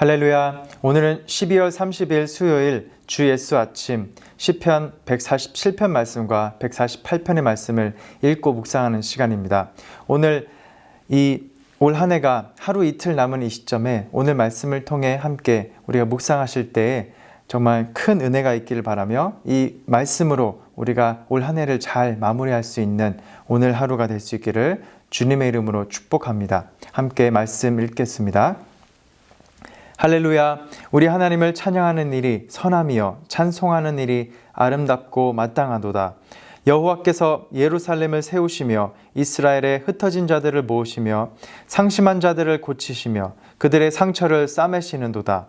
할렐루야. 오늘은 12월 30일 수요일 주 예수 아침 시편 147편 말씀과 148편의 말씀을 읽고 묵상하는 시간입니다. 오늘 올 한 해가 하루 이틀 남은 이 시점에 오늘 말씀을 통해 함께 우리가 묵상하실 때에 정말 큰 은혜가 있기를 바라며 이 말씀으로 우리가 올 한 해를 잘 마무리할 수 있는 오늘 하루가 될 수 있기를 주님의 이름으로 축복합니다. 함께 말씀 읽겠습니다. 할렐루야. 우리 하나님을 찬양하는 일이 선함이여 찬송하는 일이 아름답고 마땅하도다. 여호와께서 예루살렘을 세우시며 이스라엘의 흩어진 자들을 모으시며 상심한 자들을 고치시며 그들의 상처를 싸매시는도다.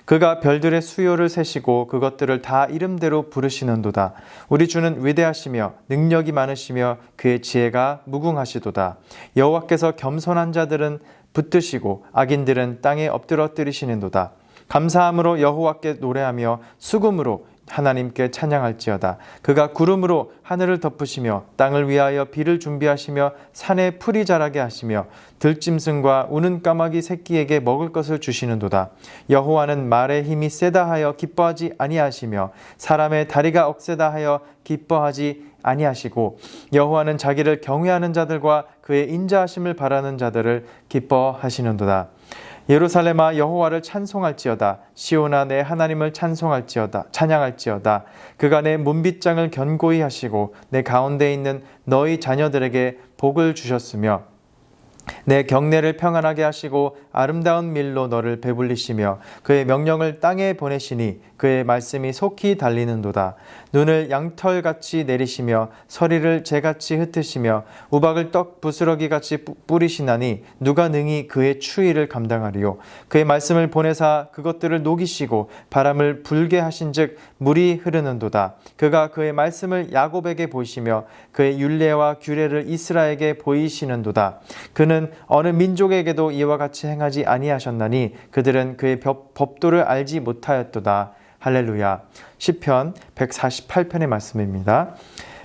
그가 별들의 수요를 세시고 그것들을 다 이름대로 부르시는도다. 우리 주는 위대하시며 능력이 많으시며 그의 지혜가 무궁하시도다. 여호와께서 겸손한 자들은 붙드시고 악인들은 땅에 엎드러뜨리시는도다. 감사함으로 여호와께 노래하며 수금으로 하나님께 찬양할지어다. 그가 구름으로 하늘을 덮으시며 땅을 위하여 비를 준비하시며 산에 풀이 자라게 하시며 들짐승과 우는 까마귀 새끼에게 먹을 것을 주시는도다. 여호와는 말의 힘이 세다 하여 기뻐하지 아니하시며 사람의 다리가 억세다 하여 기뻐하지 아니하시고 여호와는 자기를 경외하는 자들과 그의 인자하심을 바라는 자들을 기뻐하시는도다. 예루살렘아 여호와를 찬송할지어다. 시온아 내 하나님을 찬양할지어다. 그가 내 문빗장을 견고히 하시고 내 가운데 있는 너희 자녀들에게 복을 주셨으며 내 경내를 평안하게 하시고 아름다운 밀로 너를 배불리시며 그의 명령을 땅에 보내시니 그의 말씀이 속히 달리는도다. 눈을 양털같이 내리시며 서리를 재같이 흩으시며 우박을 떡 부스러기같이 뿌리시나니 누가 능히 그의 추위를 감당하리요. 그의 말씀을 보내사 그것들을 녹이시고 바람을 불게 하신즉 물이 흐르는도다. 그가 그의 말씀을 야곱에게 보이시며 그의 율례와 규례를 이스라엘에게 보이시는도다. 그는 어느 민족에게도 이와 같이 행하지 아니하셨나니 그들은 그의 법도를 알지 못하였도다. 할렐루야. 시편 148편의 말씀입니다.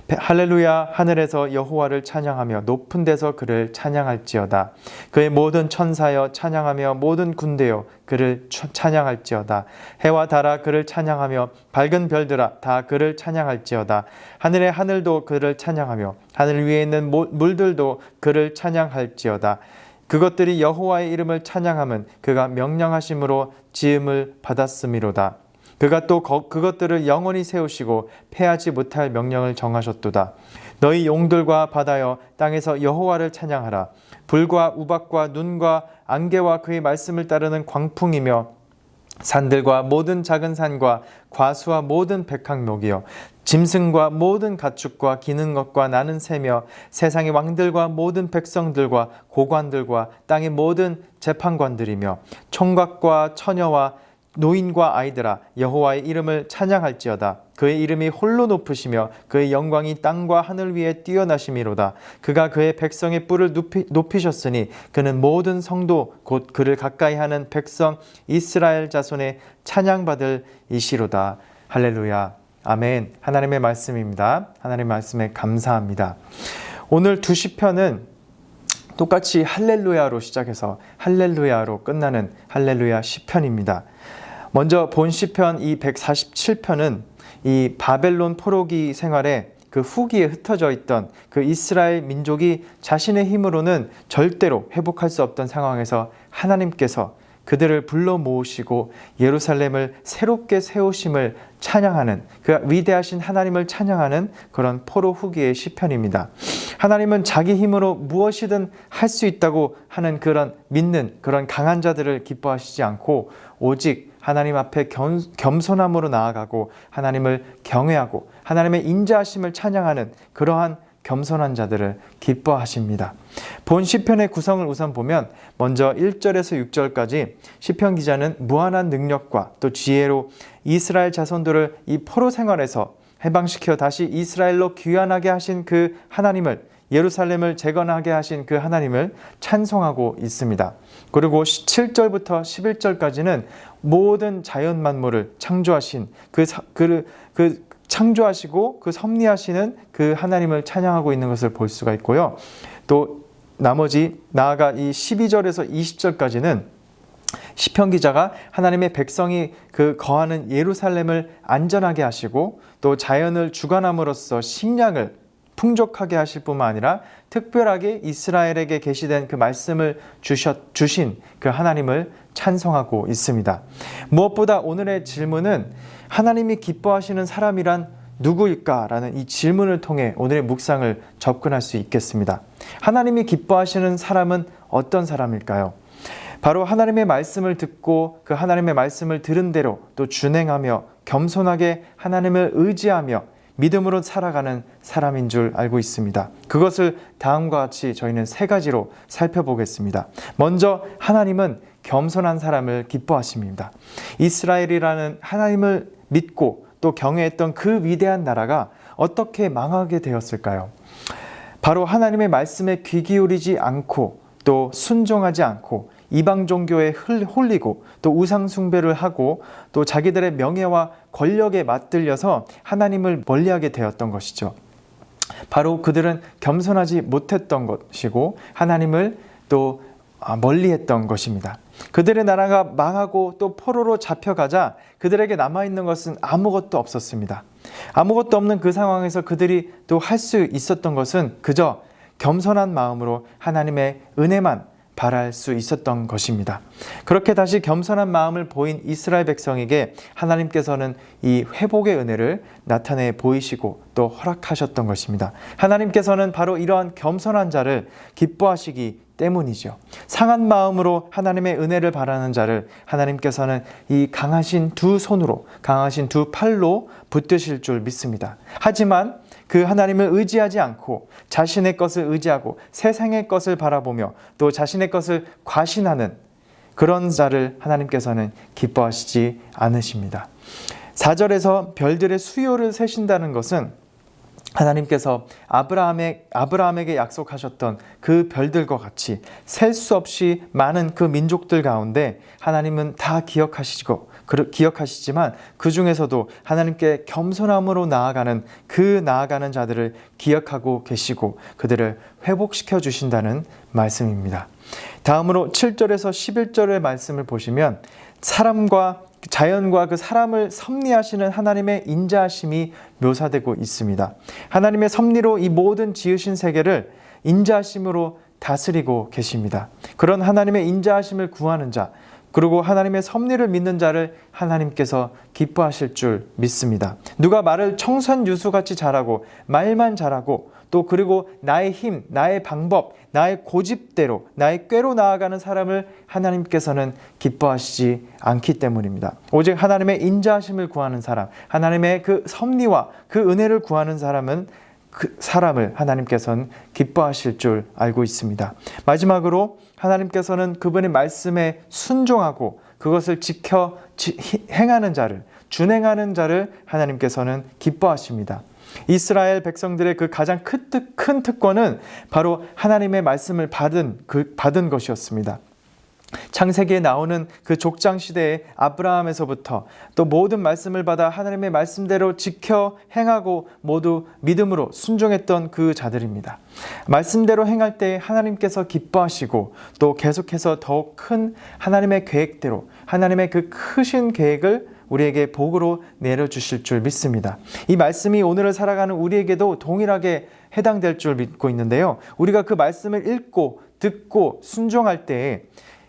할렐루야. 하늘에서 여호와를 찬양하며 높은 데서 그를 찬양할지어다. 그의 모든 천사여 찬양하며 모든 군대여 그를 찬양할지어다. 해와 달아 그를 찬양하며 밝은 별들아 다 그를 찬양할지어다. 하늘의 하늘도 그를 찬양하며 하늘 위에 있는 물들도 그를 찬양할지어다. 그것들이 여호와의 이름을 찬양함은 그가 명령하심으로 지음을 받았음이로다. 그가 또 그것들을 영원히 세우시고 패하지 못할 명령을 정하셨도다. 너희 용들과 바다여 땅에서 여호와를 찬양하라. 불과 우박과 눈과 안개와 그의 말씀을 따르는 광풍이며 산들과 모든 작은 산과 과수와 모든 백항목이여 짐승과 모든 가축과 기는 것과 나는 새며 세상의 왕들과 모든 백성들과 고관들과 땅의 모든 재판관들이며 총각과 처녀와 노인과 아이들아 여호와의 이름을 찬양할지어다. 그의 이름이 홀로 높으시며 그의 영광이 땅과 하늘 위에 뛰어나심이로다. 그가 그의 백성의 뿔을 높이셨으니 그는 모든 성도 곧 그를 가까이 하는 백성 이스라엘 자손의 찬양받을 이시로다. 할렐루야. 아멘. 하나님의 말씀입니다. 하나님의 말씀에 감사합니다. 오늘 두 시편은 똑같이 할렐루야로 시작해서 할렐루야로 끝나는 할렐루야 시편입니다. 먼저 본 시편 이 147편은 이 바벨론 포로기 생활에 그 후기에 흩어져 있던 그 이스라엘 민족이 자신의 힘으로는 절대로 회복할 수 없던 상황에서 하나님께서 그들을 불러 모으시고 예루살렘을 새롭게 세우심을 찬양하는 그 위대하신 하나님을 찬양하는 그런 포로 후기의 시편입니다. 하나님은 자기 힘으로 무엇이든 할 수 있다고 하는 그런 믿는 그런 강한 자들을 기뻐하시지 않고 오직 하나님 앞에 겸손함으로 나아가고 하나님을 경외하고 하나님의 인자하심을 찬양하는 그러한 겸손한 자들을 기뻐하십니다. 본 시편의 구성을 우선 보면 먼저 1절에서 6절까지 시편 기자는 무한한 능력과 또 지혜로 이스라엘 자손들을 이 포로 생활에서 해방시켜 다시 이스라엘로 귀환하게 하신 그 하나님을 예루살렘을 재건하게 하신 그 하나님을 찬송하고 있습니다. 그리고 7절부터 11절까지는 모든 자연 만물을 창조하신 창조하시고 그 섭리하시는 그 하나님을 찬양하고 있는 것을 볼 수가 있고요. 또 나아가 이 12절에서 20절까지는 시편 기자가 하나님의 백성이 그 거하는 예루살렘을 안전하게 하시고 또 자연을 주관함으로써 식량을 풍족하게 하실 뿐만 아니라 특별하게 이스라엘에게 계시된 그 말씀을 주신 그 하나님을 찬송하고 있습니다. 무엇보다 오늘의 질문은 하나님이 기뻐하시는 사람이란 누구일까라는 이 질문을 통해 오늘의 묵상을 접근할 수 있겠습니다. 하나님이 기뻐하시는 사람은 어떤 사람일까요? 바로 하나님의 말씀을 듣고 그 하나님의 말씀을 들은 대로 또 준행하며 겸손하게 하나님을 의지하며 믿음으로 살아가는 사람인 줄 알고 있습니다. 그것을 다음과 같이 저희는 세 가지로 살펴보겠습니다. 먼저 하나님은 겸손한 사람을 기뻐하십니다. 이스라엘이라는 하나님을 믿고 또 경외했던 그 위대한 나라가 어떻게 망하게 되었을까요? 바로 하나님의 말씀에 귀 기울이지 않고 또 순종하지 않고 이방 종교에 홀리고 또 우상 숭배를 하고 또 자기들의 명예와 권력에 맞들려서 하나님을 멀리하게 되었던 것이죠. 바로 그들은 겸손하지 못했던 것이고 하나님을 또 멀리했던 것입니다. 그들의 나라가 망하고 또 포로로 잡혀가자 그들에게 남아있는 것은 아무것도 없었습니다. 아무것도 없는 그 상황에서 그들이 또 할 수 있었던 것은 그저 겸손한 마음으로 하나님의 은혜만 바랄 수 있었던 것입니다. 그렇게 다시 겸손한 마음을 보인 이스라엘 백성에게 하나님께서는 이 회복의 은혜를 나타내 보이시고 또 허락하셨던 것입니다. 하나님께서는 바로 이러한 겸손한 자를 기뻐하시기 때문이죠. 상한 마음으로 하나님의 은혜를 바라는 자를 하나님께서는 이 강하신 두 손으로, 강하신 두 팔로 붙드실 줄 믿습니다. 하지만 그 하나님을 의지하지 않고 자신의 것을 의지하고 세상의 것을 바라보며 또 자신의 것을 과신하는 그런 자를 하나님께서는 기뻐하시지 않으십니다. 4절에서 별들의 수요를 세신다는 것은 하나님께서 아브라함에게 약속하셨던 그 별들과 같이 셀 수 없이 많은 그 민족들 가운데 하나님은 다 기억하시지만 그 중에서도 하나님께 겸손함으로 나아가는 자들을 기억하고 계시고 그들을 회복시켜 주신다는 말씀입니다. 다음으로 7절에서 11절의 말씀을 보시면 자연과 그 사람을 섭리하시는 하나님의 인자하심이 묘사되고 있습니다. 하나님의 섭리로 이 모든 지으신 세계를 인자하심으로 다스리고 계십니다. 그런 하나님의 인자하심을 구하는 자, 그리고 하나님의 섭리를 믿는 자를 하나님께서 기뻐하실 줄 믿습니다. 누가 말을 청산유수같이 잘하고 말만 잘하고 또 그리고 나의 힘, 나의 방법, 나의 고집대로, 나의 꾀로 나아가는 사람을 하나님께서는 기뻐하시지 않기 때문입니다. 오직 하나님의 인자하심을 구하는 사람, 하나님의 그 섭리와 그 은혜를 구하는 사람은 그 사람을 하나님께서는 기뻐하실 줄 알고 있습니다. 마지막으로 하나님께서는 그분의 말씀에 순종하고 그것을 지켜 행하는 자를, 준행하는 자를 하나님께서는 기뻐하십니다. 이스라엘 백성들의 그 가장 큰 특권은 바로 하나님의 말씀을 받은 것이었습니다. 창세기에 나오는 그 족장 시대의 아브라함에서부터 또 모든 말씀을 받아 하나님의 말씀대로 지켜 행하고 모두 믿음으로 순종했던 그 자들입니다. 말씀대로 행할 때 하나님께서 기뻐하시고 또 계속해서 더욱 큰 하나님의 계획대로 하나님의 그 크신 계획을 우리에게 복으로 내려주실 줄 믿습니다. 이 말씀이 오늘을 살아가는 우리에게도 동일하게 해당될 줄 믿고 있는데요. 우리가 그 말씀을 읽고 듣고 순종할 때에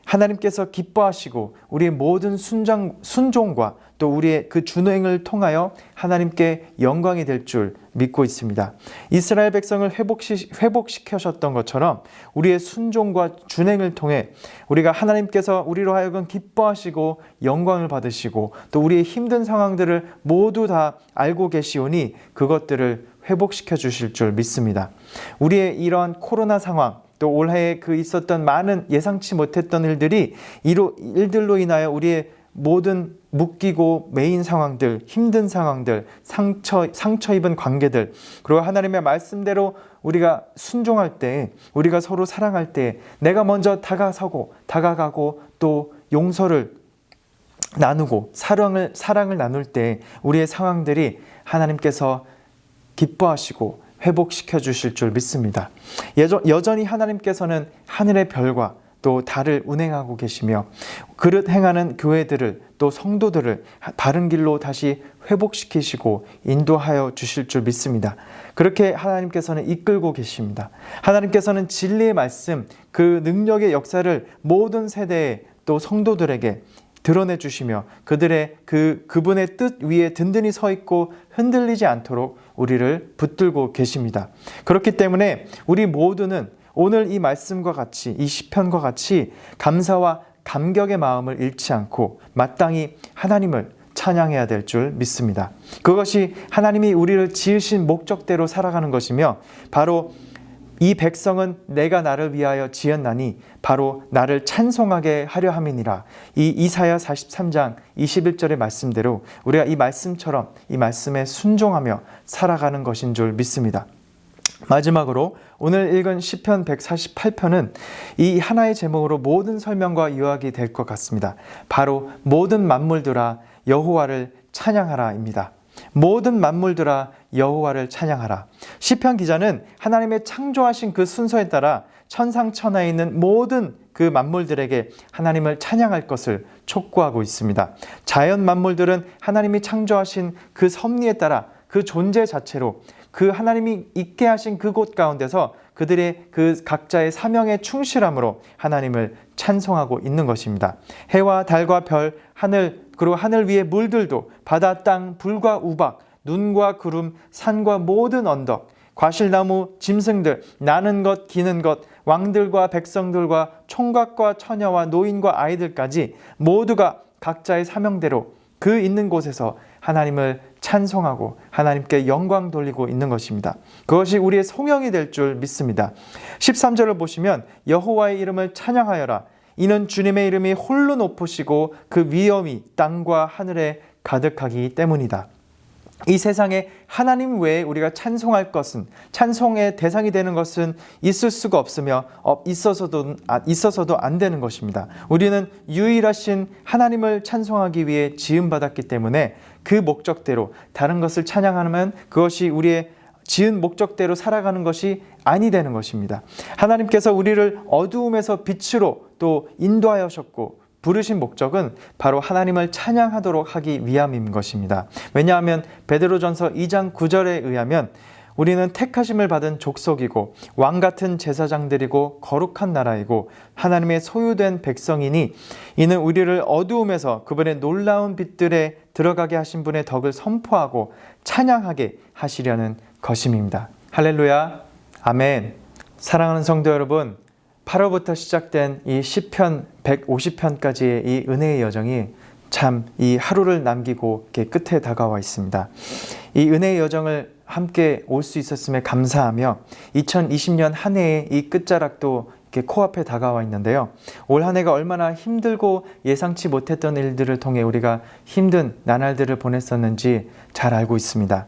하나님께서 기뻐하시고 우리의 모든 순종과 또 우리의 그 준행을 통하여 하나님께 영광이 될 줄 믿고 있습니다. 이스라엘 백성을 회복시키셨던 것처럼 우리의 순종과 준행을 통해 우리가 하나님께서 우리로 하여금 기뻐하시고 영광을 받으시고 또 우리의 힘든 상황들을 모두 다 알고 계시오니 그것들을 회복시켜 주실 줄 믿습니다. 우리의 이런 코로나 상황 또 올해에 그 있었던 많은 예상치 못했던 일들로 인하여 우리의 모든 묶이고 매인 상황들, 힘든 상황들, 상처 입은 관계들, 그리고 하나님의 말씀대로 우리가 순종할 때, 우리가 서로 사랑할 때 내가 먼저 다가가고 또 용서를 나누고 사랑을 나눌 때 우리의 상황들이 하나님께서 기뻐하시고 회복시켜 주실 줄 믿습니다. 여전히 하나님께서는 하늘의 별과 또 달을 운행하고 계시며 그릇 행하는 교회들을 또 성도들을 바른 길로 다시 회복시키시고 인도하여 주실 줄 믿습니다. 그렇게 하나님께서는 이끌고 계십니다. 하나님께서는 진리의 말씀, 그 능력의 역사를 모든 세대에 또 성도들에게 드러내 주시며 그들의 그분의 뜻 위에 든든히 서 있고 흔들리지 않도록 우리를 붙들고 계십니다. 그렇기 때문에 우리 모두는 오늘 이 말씀과 같이 이 시편과 같이 감사와 감격의 마음을 잃지 않고 마땅히 하나님을 찬양해야 될 줄 믿습니다. 그것이 하나님이 우리를 지으신 목적대로 살아가는 것이며 바로 이 백성은 내가 나를 위하여 지었나니 바로 나를 찬송하게 하려 함이니라. 이 이사야 43장 21절의 말씀대로 우리가 이 말씀처럼 이 말씀에 순종하며 살아가는 것인 줄 믿습니다. 마지막으로 오늘 읽은 시편 148편은 이 하나의 제목으로 모든 설명과 요약이 될 것 같습니다. 바로 모든 만물들아 여호와를 찬양하라입니다. 모든 만물들아 여호와를 찬양하라. 시편 기자는 하나님의 창조하신 그 순서에 따라 천상천하에 있는 모든 그 만물들에게 하나님을 찬양할 것을 촉구하고 있습니다. 자연 만물들은 하나님이 창조하신 그 섭리에 따라 그 존재 자체로 그 하나님이 있게 하신 그곳 가운데서 그들의 그 각자의 사명에 충실함으로 하나님을 찬송하고 있는 것입니다. 해와 달과 별, 하늘, 그리고 하늘 위의 물들도 바다, 땅, 불과 우박, 눈과 구름, 산과 모든 언덕, 과실나무, 짐승들, 나는 것, 기는 것, 왕들과 백성들과 총각과 처녀와 노인과 아이들까지 모두가 각자의 사명대로 그 있는 곳에서 하나님을 찬송하고 하나님께 영광 돌리고 있는 것입니다. 그것이 우리의 송영이 될 줄 믿습니다. 13절을 보시면 여호와의 이름을 찬양하여라. 이는 주님의 이름이 홀로 높으시고 그 위엄이 땅과 하늘에 가득하기 때문이다. 이 세상에 하나님 외에 우리가 찬송할 것은, 찬송의 대상이 되는 것은 있을 수가 없으며 있어서도 안 되는 것입니다. 우리는 유일하신 하나님을 찬송하기 위해 지음받았기 때문에 그 목적대로 다른 것을 찬양하면 그것이 우리의 지은 목적대로 살아가는 것이 아니 되는 것입니다. 하나님께서 우리를 어두움에서 빛으로 또 인도하셨고 부르신 목적은 바로 하나님을 찬양하도록 하기 위함인 것입니다. 왜냐하면 베드로전서 2장 9절에 의하면 우리는 택하심을 받은 족속이고 왕같은 제사장들이고 거룩한 나라이고 하나님의 소유된 백성이니 이는 우리를 어두움에서 그분의 놀라운 빛들에 들어가게 하신 분의 덕을 선포하고 찬양하게 하시려는 것임입니다. 할렐루야, 아멘. 사랑하는 성도 여러분, 8월부터 시작된 이 시편 150편까지의 이 은혜의 여정이 참 이 하루를 남기고 이렇게 끝에 다가와 있습니다. 이 은혜의 여정을 함께 올 수 있었음에 감사하며 2020년 한 해의 이 끝자락도 이렇게 코앞에 다가와 있는데요. 올 한 해가 얼마나 힘들고 예상치 못했던 일들을 통해 우리가 힘든 나날들을 보냈었는지 잘 알고 있습니다.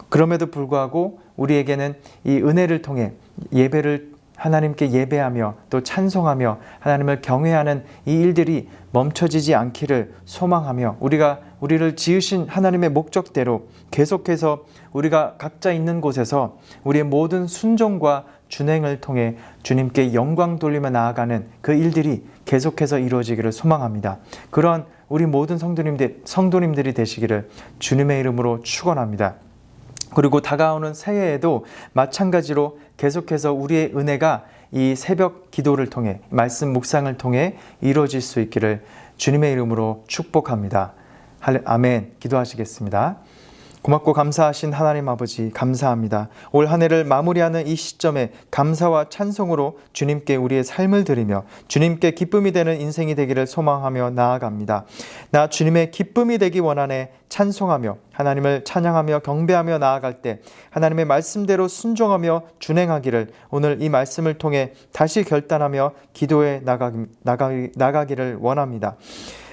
그럼에도 불구하고 우리에게는 이 은혜를 통해 예배를 하나님께 예배하며 또 찬송하며 하나님을 경외하는 이 일들이 멈춰지지 않기를 소망하며 우리를 지으신 하나님의 목적대로 계속해서 우리가 각자 있는 곳에서 우리의 모든 순종과 준행을 통해 주님께 영광 돌리며 나아가는 그 일들이 계속해서 이루어지기를 소망합니다. 그런 우리 모든 성도님들이 되시기를 주님의 이름으로 축원합니다. 그리고 다가오는 새해에도 마찬가지로 계속해서 우리의 은혜가 이 새벽 기도를 통해 말씀 묵상을 통해 이루어질 수 있기를 주님의 이름으로 축복합니다. 아멘. 기도하시겠습니다. 고맙고 감사하신 하나님 아버지 감사합니다. 올 한 해를 마무리하는 이 시점에 감사와 찬송으로 주님께 우리의 삶을 드리며 주님께 기쁨이 되는 인생이 되기를 소망하며 나아갑니다. 나 주님의 기쁨이 되기 원하네. 찬송하며 하나님을 찬양하며 경배하며 나아갈 때 하나님의 말씀대로 순종하며 준행하기를 오늘 이 말씀을 통해 다시 결단하며 기도해 나가기를 원합니다.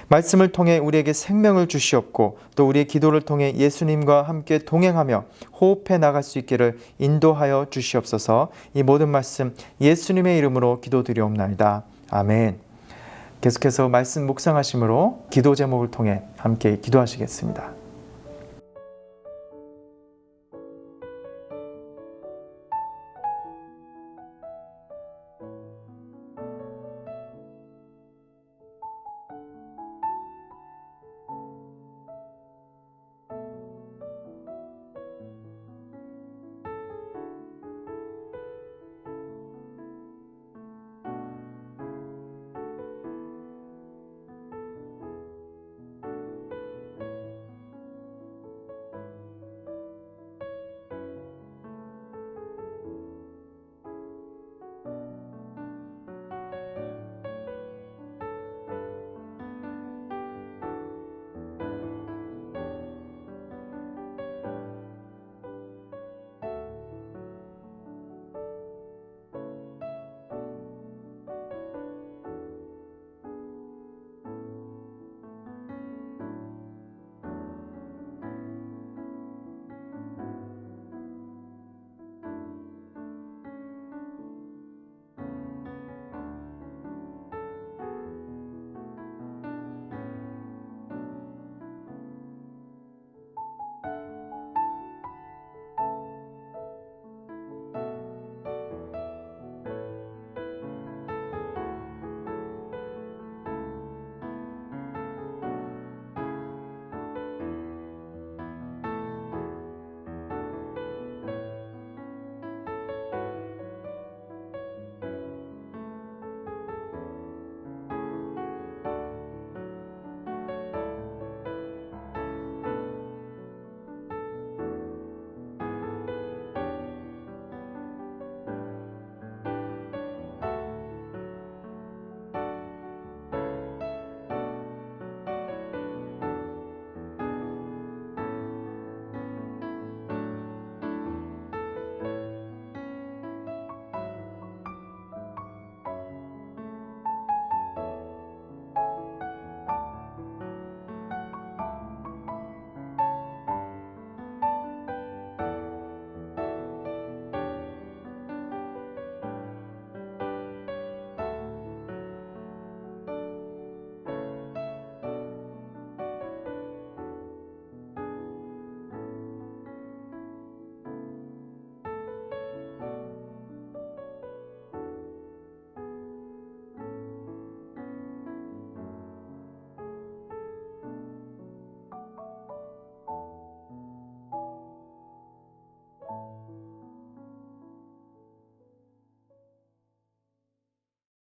말씀을 통해 우리에게 생명을 주시옵고 또 우리의 기도를 통해 예수님과 함께 동행하며 호흡해 나갈 수 있기를 인도하여 주시옵소서. 이 모든 말씀 예수님의 이름으로 기도드리옵나이다. 아멘. 계속해서 말씀 묵상하심으로 기도 제목을 통해 함께 기도하시겠습니다.